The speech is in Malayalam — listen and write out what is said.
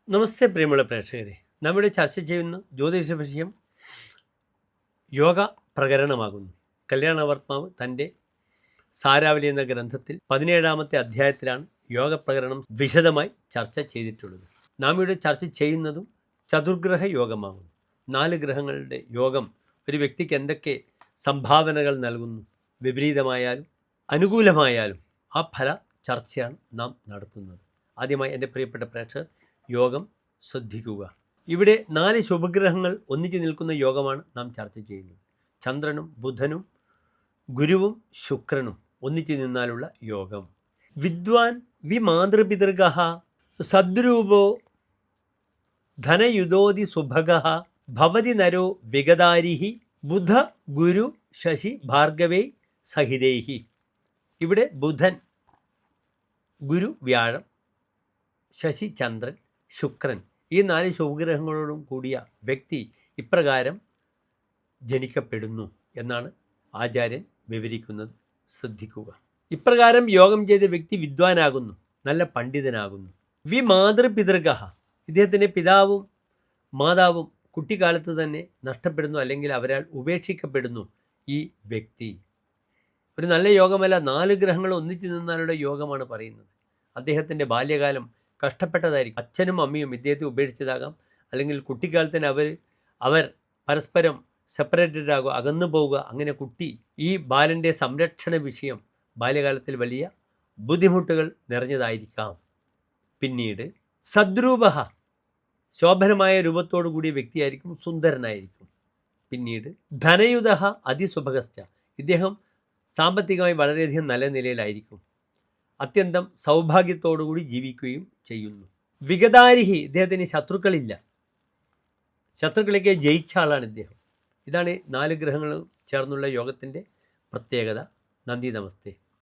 നമസ്തേ പ്രിയമുള്ള പ്രേക്ഷകരെ, നമ്മുടെ ചർച്ച ചെയ്യുന്ന ജ്യോതിഷ വിഷയം യോഗ പ്രകരണമാകുന്നു. കല്യാണവർമാവ് തൻ്റെ സാരാവലി എന്ന ഗ്രന്ഥത്തിൽ 17ാമത്തെ അധ്യായത്തിലാണ് യോഗ പ്രകരണം വിശദമായി ചർച്ച ചെയ്തിട്ടുള്ളത്. നാം ഇവിടെ ചർച്ച ചെയ്യുന്നതും ചതുർഗ്രഹ യോഗമാകുന്നു. 4 ഗ്രഹങ്ങളുടെ യോഗം ഒരു വ്യക്തിക്ക് എന്തൊക്കെ സംഭാവനകൾ നൽകുന്നു, വിപരീതമായാലും അനുകൂലമായാലും ആ ഫല ചർച്ചയാണ് നാം നടത്തുന്നത്. ആദ്യമായി എൻ്റെ പ്രിയപ്പെട്ട പ്രേക്ഷകർ യോഗം ശ്രദ്ധിക്കുക. ഇവിടെ 4 ശുഭഗ്രഹങ്ങൾ ഒന്നിച്ചു നിൽക്കുന്ന യോഗമാണ് നാം ചർച്ച ചെയ്യുന്നത്. ചന്ദ്രനും ബുധനും ഗുരുവും ശുക്രനും ഒന്നിച്ചു നിന്നാലുള്ള യോഗം. വിദ്വാൻ വിമാതൃപിതൃഗ സദ്രൂപോ ധനയുതോതി സുഭഗ ഭവതി നരോ വിഗതാരിഹി ബുധ ഗുരു ശശി ഭാർഗവേ സഹിതൈഹി. ഇവിടെ ബുധൻ, ഗുരു വ്യാഴം, ശശി ചന്ദ്രൻ, ശുക്രൻ ഈ 4 ശുഭഗ്രഹങ്ങളോടും കൂടിയ വ്യക്തി ഇപ്രകാരം ജനിക്കപ്പെടുന്നു എന്നാണ് ആചാര്യൻ വിവരിക്കുന്നത്. ശ്രദ്ധിക്കുക. ഇപ്രകാരം യോഗം ചെയ്ത വ്യക്തി വിദ്വാനാകുന്നു, നല്ല പണ്ഡിതനാകുന്നു. വിമാതൃപിതൃഗ ഇദ്ദേഹത്തിൻ്റെ പിതാവും മാതാവും കുട്ടിക്കാലത്ത് തന്നെ നഷ്ടപ്പെടുന്നു, അല്ലെങ്കിൽ അവരാൽ ഉപേക്ഷിക്കപ്പെടുന്നു ഈ വ്യക്തി. ഒരു നല്ല യോഗമല്ല, 4 ഗ്രഹങ്ങൾ ഒന്നിച്ചു നിന്നാലുള്ള യോഗമാണ് പറയുന്നത്. അദ്ദേഹത്തിൻ്റെ ബാല്യകാലം കഷ്ടപ്പെട്ടതായിരിക്കും. അച്ഛനും അമ്മയും ഇദ്ദേഹത്തെ ഉപേക്ഷിച്ചതാകാം, അല്ലെങ്കിൽ കുട്ടിക്കാലത്തിന് അവർ പരസ്പരം സെപ്പറേറ്റഡ് ആകുക, അകന്നു പോവുക. അങ്ങനെ കുട്ടി ഈ ബാലൻ്റെ സംരക്ഷണ വിഷയം ബാല്യകാലത്തിൽ വലിയ ബുദ്ധിമുട്ടുകൾ നിറഞ്ഞതായിരിക്കാം. പിന്നീട് സദ്രൂപ ശോഭനമായ രൂപത്തോടു കൂടിയ വ്യക്തിയായിരിക്കും, സുന്ദരനായിരിക്കും. പിന്നീട് ധനയുത അതിസുഭഗസ്ഥ ഇദ്ദേഹം സാമ്പത്തികമായി വളരെയധികം നല്ല നിലയിലായിരിക്കും. അത്യന്തം സൗഭാഗ്യത്തോടുകൂടി ജീവിക്കുകയും ചെയ്യുന്നു. വിഗതാരിഹി ഇദ്ദേഹത്തിന് ശത്രുക്കളില്ല, ശത്രുക്കളൊക്കെ ജയിച്ച ആളാണ് ഇദ്ദേഹം. ഇതാണ് 4 ഗ്രഹങ്ങളും ചേർന്നുള്ള യോഗത്തിൻ്റെ പ്രത്യേകത. നന്ദി, നമസ്തേ.